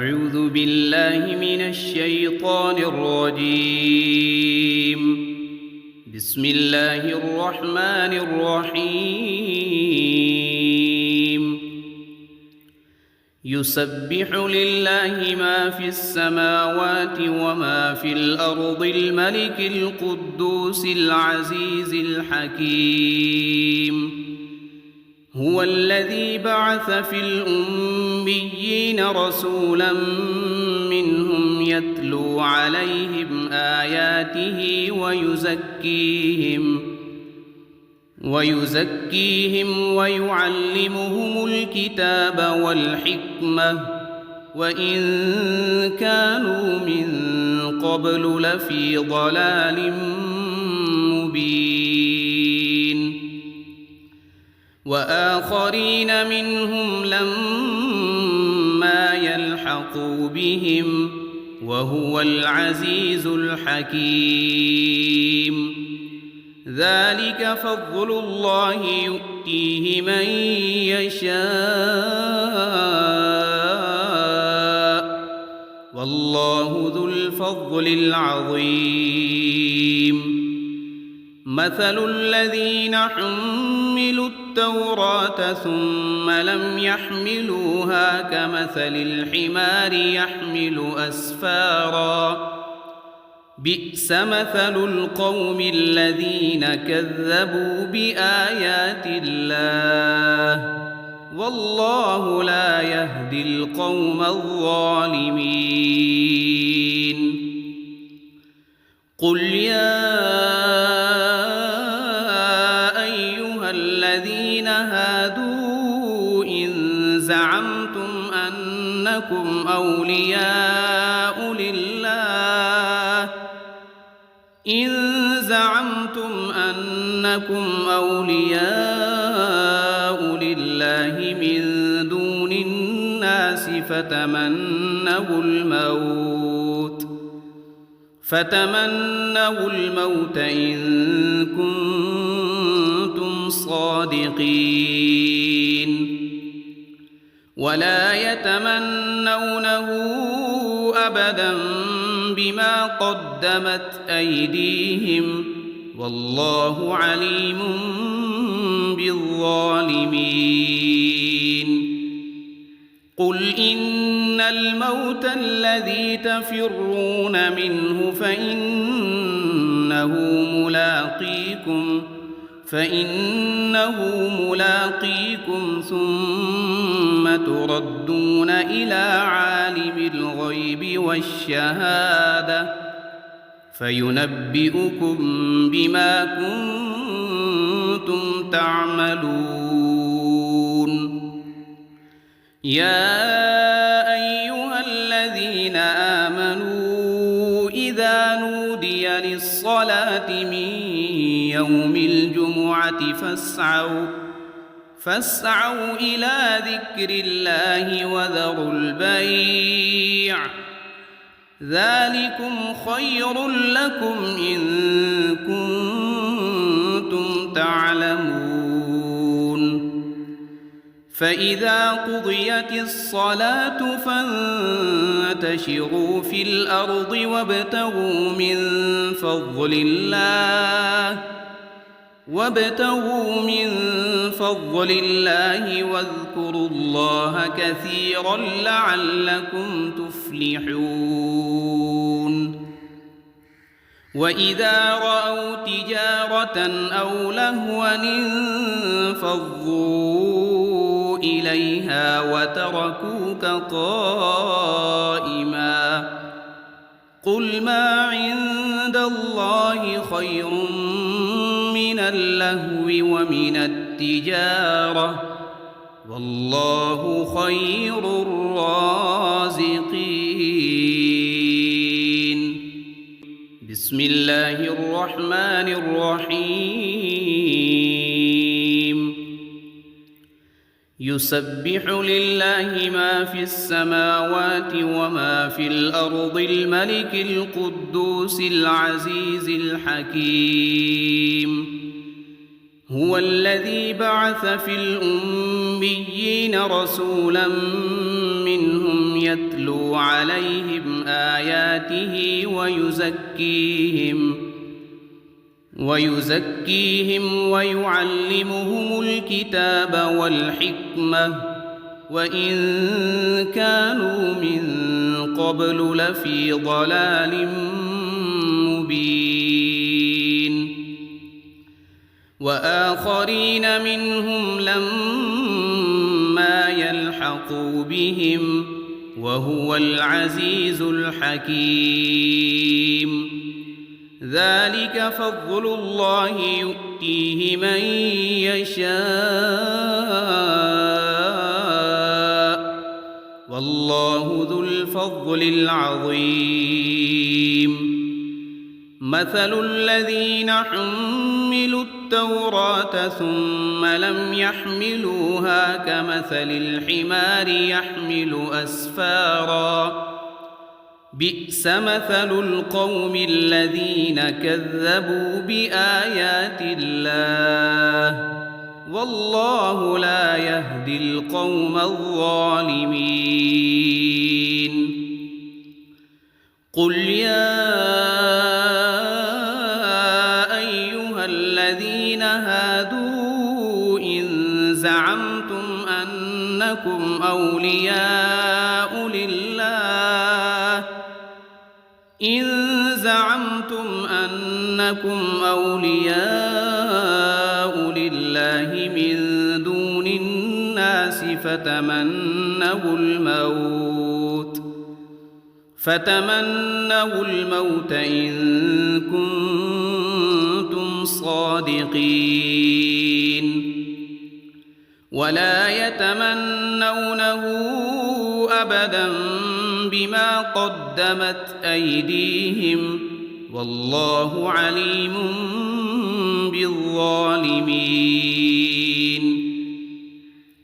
أعوذ بالله من الشيطان الرجيم. بسم الله الرحمن الرحيم. يسبح لله ما في السماوات وما في الأرض الملك القدوس العزيز الحكيم. هو الذي بعث في الأميين رسولا منهم يتلو عليهم آياته ويزكيهم ويعلمهم الكتاب والحكمة وإن كانوا من قبل لفي ضلال مبين. وآخرين منهم لما يلحقوا بهم وهو العزيز الحكيم. ذلك فضل الله يؤتيه من يشاء والله ذو الفضل العظيم. مثل الذين حملوا التوراة ثم لم يحملوها كمثل الحمار يحمل أسفارا بئس مثل القوم الذين كذبوا بآيات الله والله لا يهدي القوم الظالمين. قل يا أيها الذين هادوا إن زعمتم أنكم أولياء لله من دون الناس فتمنوا الموت إن كنتم صادقين ولا يتمنونه أبدا بما قدمت أيديهم والله عليم بالظالمين. قل إن الموت الذي تفرون منه فإنه ملاقيكم ثم تردون إلى عالم الغيب والشهادة فينبئكم بما كنتم تعملون. يا أيها الذين آمنوا إذا نودي للصلاة من يوم الجمعة فاسعوا إلى ذكر الله وذروا البيع ذلكم خير لكم إن كنتم تعلمون. فإذا قضيت الصلاة فانتشروا في الأرض وابتغوا من فضل الله واذكروا الله كثيرا لعلكم تفلحون. وإذا رأوا تجارة أو لهوا انفضوا إليها وتركوك قائما قل ما عند الله خير من اللهو ومن التجارة والله خير الرازقين. بسم الله الرحمن الرحيم. يسبح لله ما في السماوات وما في الأرض الملك القدوس العزيز الحكيم. هو الذي بعث في الأميين رسولا منهم يتلو عليهم آياته ويزكيهم ويعلمهم الكتاب والحكمة وإن كانوا من قبل لفي ضلال مبين وآخرين منهم لما يلحقوا بهم وهو العزيز الحكيم ذلك فضل الله يؤتيه من يشاء والله ذو الفضل العظيم مثل الذين حملوا التوراة ثم لم يحملوها كمثل الحمار يحمل أسفارا بئس مثل القوم الذين كذبوا بآيات الله والله لا يهدي القوم الظالمين قل يا أيها الذين هادوا إن زعمتم أنكم أولياء لله من دون الناس فتمنوا الموت إن كنتم صادقين ولا يتمنونه أبدا بما قدمت أيديهم والله عليم بالظالمين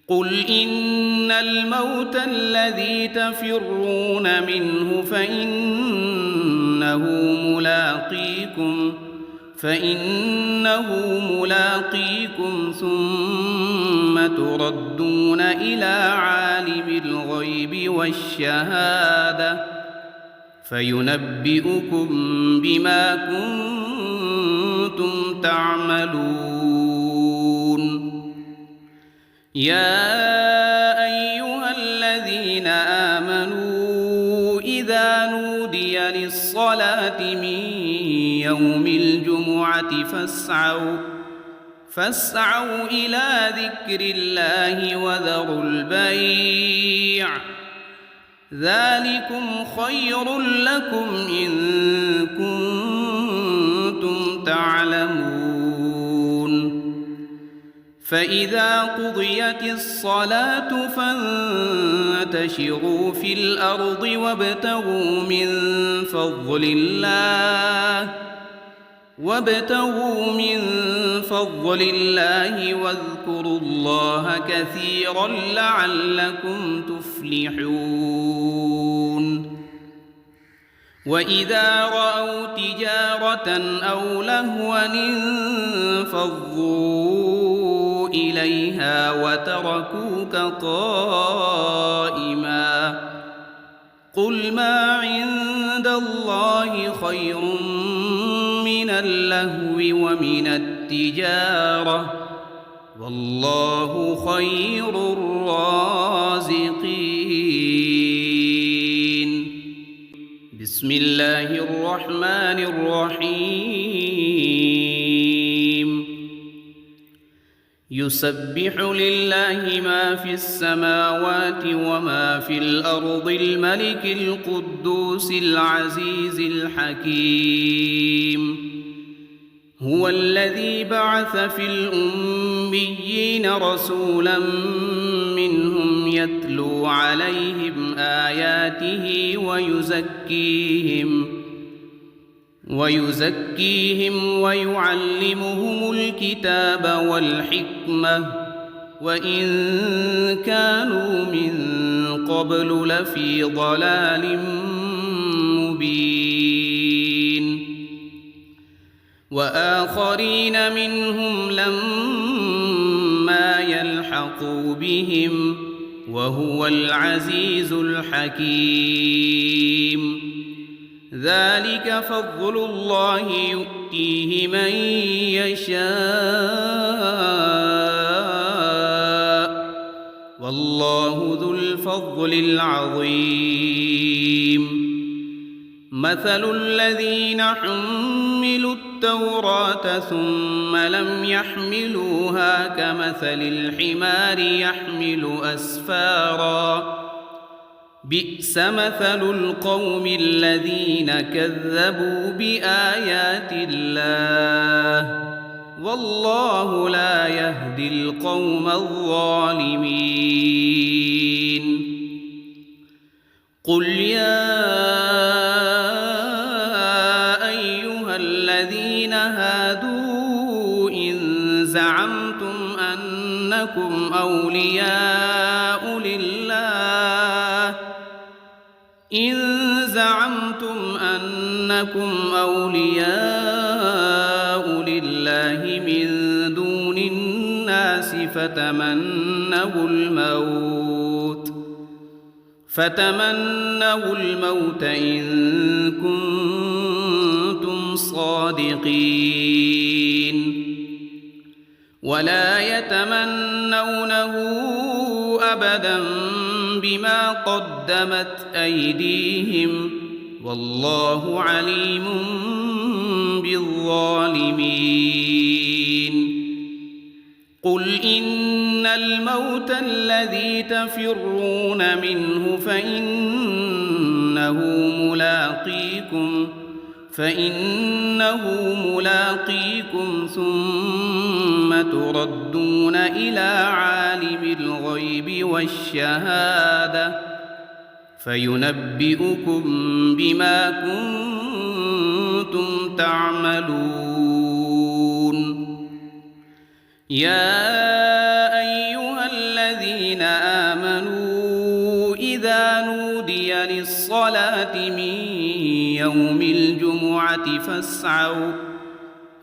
قل إن الموت الذي تفرون منه فإنه ملاقيكم ثم تردون إلى عالم الغيب والشهادة فينبئكم بما كنتم تعملون يا أيها الذين آمنوا إذا نودي للصلاة من يوم الجمعة فاسعوا إلى ذكر الله وذروا البيع ذلكم خير لكم إن كنتم تعلمون فإذا قضيت الصلاة فانتشروا في الأرض وابتغوا من فضل الله واذكروا الله كثيرا لعلكم تفلحون وإذا رأوا تجارة أو لهوا انفضوا إليها وتركوك قائما قل ما عند الله خير من اللهو ومن التجارة والله خير الرازقين بسم الله الرحمن الرحيم يسبح لله ما في السماوات وما في الأرض الملك القدوس العزيز الحكيم هو الذي بعث في الأميين رسولا منهم يتلو عليهم آياته ويزكيهم ويعلمهم الكتاب والحكمة وإن كانوا من قبل لفي ضلال مبين وآخرين منهم لما يلحقوا بهم وهو العزيز الحكيم ذلك فضل الله يؤتيه من يشاء والله ذو الفضل العظيم مثل الذين حملوا التوراة ثم لم يحملوها كمثل الحمار يحمل أسفارا بئس مثل القوم الذين كذبوا بآيات الله والله لا يهدي القوم الظالمين قل يا أيها الذين هادوا إن زعمتم أنكم أولياء لله من دون الناس فتمنوا الموت إن كنتم صادقين ولا يتمنونه أبدا بما قدمت أيديهم والله عليم بالظالمين قل إن الموت الذي تفرون منه فإنه ملاقيكم ثم تردون إلى عالم الغيب والشهادة فينبئكم بما كنتم تعملون يا أيها الذين آمنوا إذا نودي للصلاة من يوم الجمعة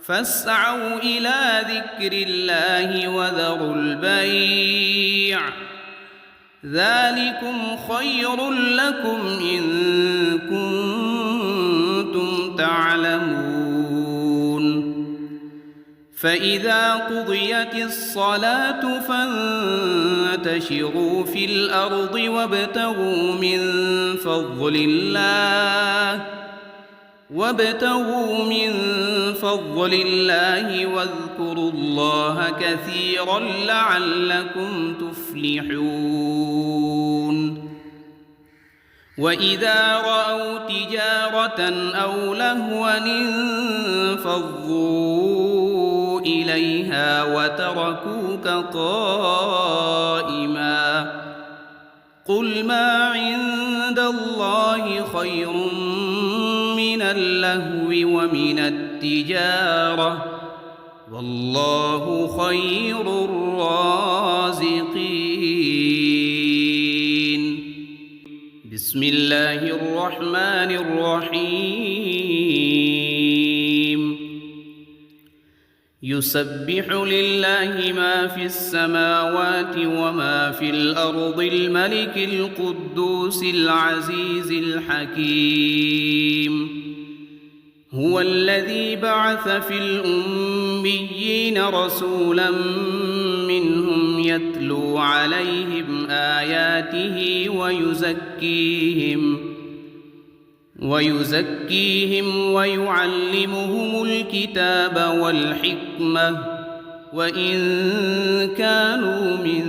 فاسعوا إلى ذكر الله وذروا البيع ذلكم خير لكم إن كنتم تعلمون فإذا قضيت الصلاة فانتشروا في الأرض وابتغوا من فضل الله واذكروا الله كثيرا لعلكم تفلحون وإذا رأوا تجارة أو لهوا انفضوا إليها وتركوك قائما قل ما عند الله خير من اللهو ومن التجارة والله خير الرازقين بسم الله الرحمن الرحيم يسبح لله ما في السماوات وما في الأرض الملك القدوس العزيز الحكيم هو الذي بعث في الأميين رسولا منهم يتلو عليهم آياته ويزكيهم ويعلمهم الكتاب والحكمة وإن كانوا من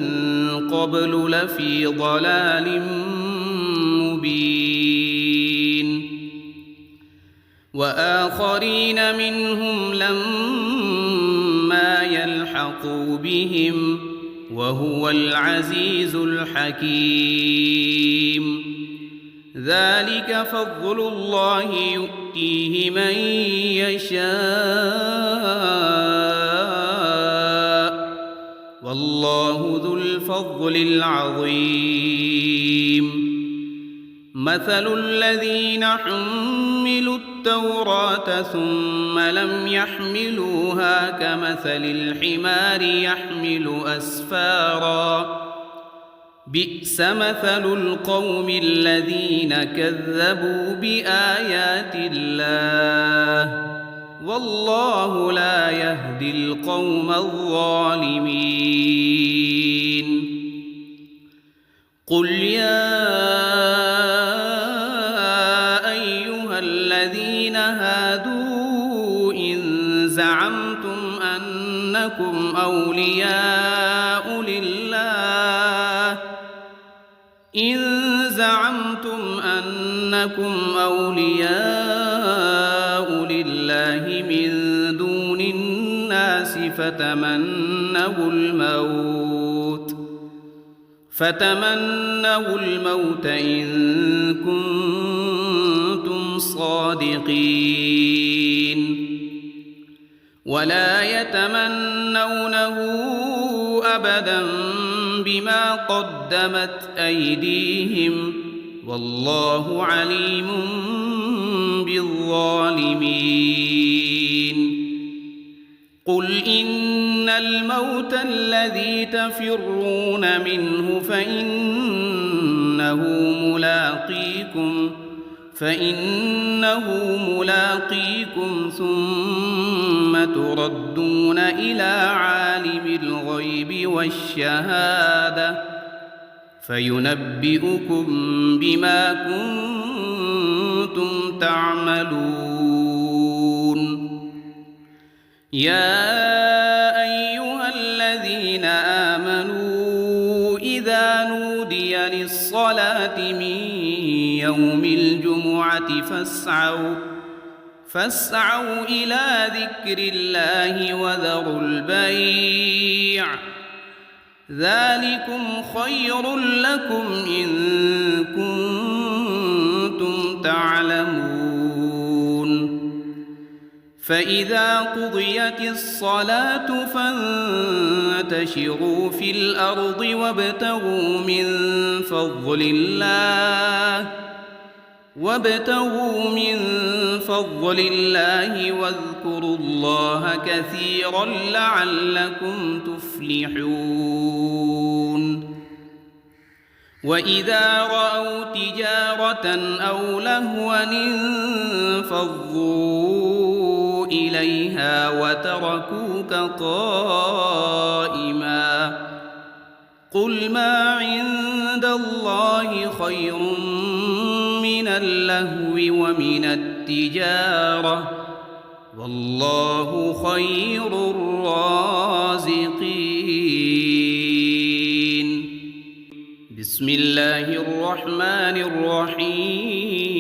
قبل لفي ضلال مبين وآخرين منهم لما يلحقوا بهم وهو العزيز الحكيم ذلك فضل الله يؤتيه من يشاء والله ذو الفضل العظيم مثل الذين حملوا التوراة ثم لم يحملوها كمثل الحمار يحمل أسفارا بئس مثل القوم الذين كذبوا بآيات الله والله لا يهدي القوم الظالمين قل يا أيها الذين هادوا إن زعمتم أنكم أولياء لله من دون الناس فتمنوا الموت إن كنتم صادقين ولا يتمنونه أبدا بما قدمت أيديهم والله عليم بالظالمين قل إن الموت الذي تفرون منه فإنه ملاقيكم ثم تردون إلى عالم الغيب والشهادة فينبئكم بما كنتم تعملون يا أيها الذين آمنوا إذا نودي للصلاة من يوم الجمعة فاسعوا إلى ذكر الله وذروا البيع ذلكم خير لكم إن كنتم تعلمون فإذا قضيت الصلاة فانتشروا في الأرض وابتغوا من فضل الله واذكروا الله كثيرا لعلكم تفلحون وإذا رأوا تجارة أو لهوا انفضوا إليها وتركوك قائما قل ما عند الله خير من اللهو ومن التجارة والله خير الرازقين بسم الله الرحمن الرحيم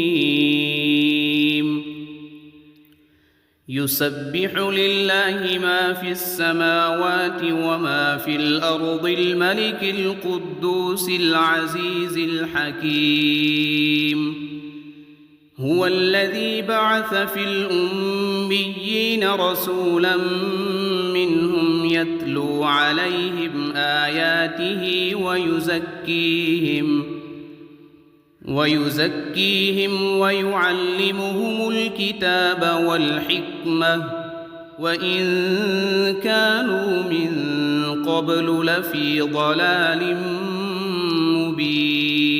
يسبح لله ما في السماوات وما في الأرض الملك القدوس العزيز الحكيم هو الذي بعث في الأميين رسولا منهم يتلو عليهم آياته ويزكيهم ويعلمهم الكتاب والحكمة وإن كانوا من قبل لفي ضلال مبين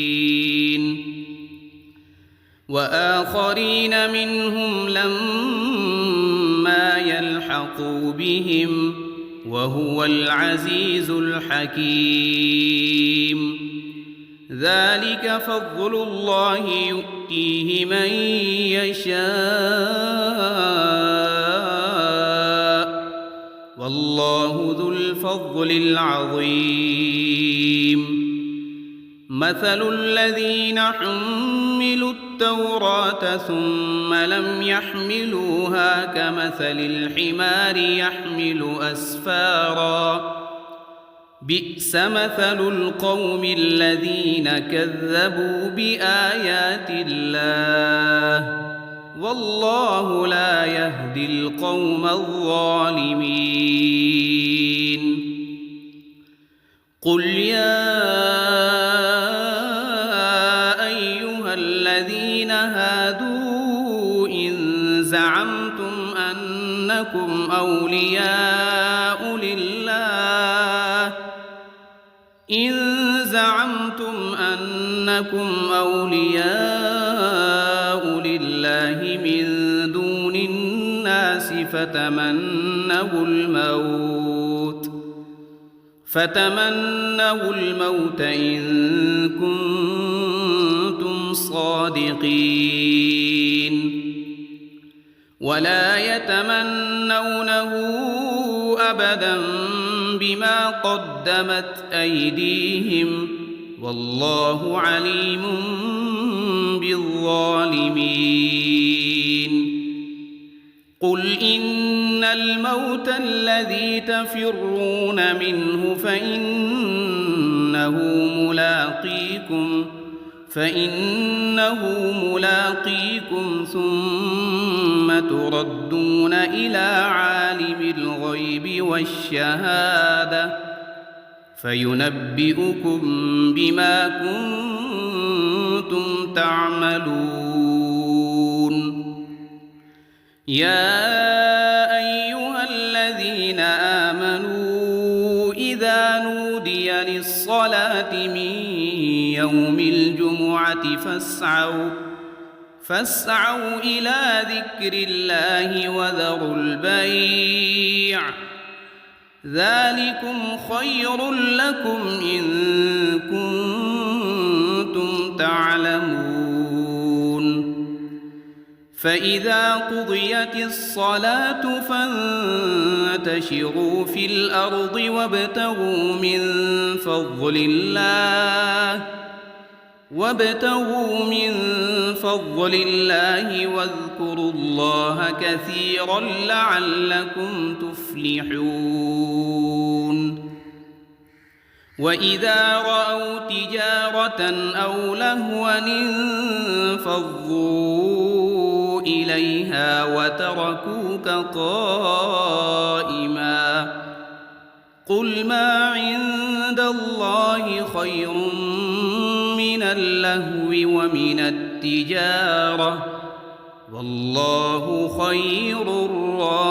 وآخرين منهم لما يلحقوا بهم وهو العزيز الحكيم ذلك فضل الله يؤتيه من يشاء والله ذو الفضل العظيم مثل الذين حملوا التوراة ثم لم يحملوها كمثل الحمار يحمل أسفارا بئس مثل القوم الذين كذبوا بآيات الله والله لا يهدي القوم الظالمين قل يا الذين هادوا إن زعمتم أنكم أولياء لله من دون الناس فتمنوا الموت إن كنتم صادقين ولا يتمنونه أبدا بما قدمت أيديهم والله عليم بالظالمين قل إن الموت الذي تفرون منه فإنه ملاقيكم ثم تردون إلى عالم الغيب والشهادة فينبئكم بما كنتم تعملون يا أيها الذين آمنوا إذا نودي للصلاة من يوم الجمعة فاسعوا إلى ذكر الله وذروا البيع ذلكم خير لكم إن كنتم تعلمون فإذا قضيت الصلاة فانتشروا في الأرض وابتغوا من فضل الله واذكروا الله كثيرا لعلكم تفلحون وإذا رأوا تجارة أو لهوا انفضوا إليها وتركوك قائما قل ما عند الله خير من اللهو ومن التجارة والله خير الرازقين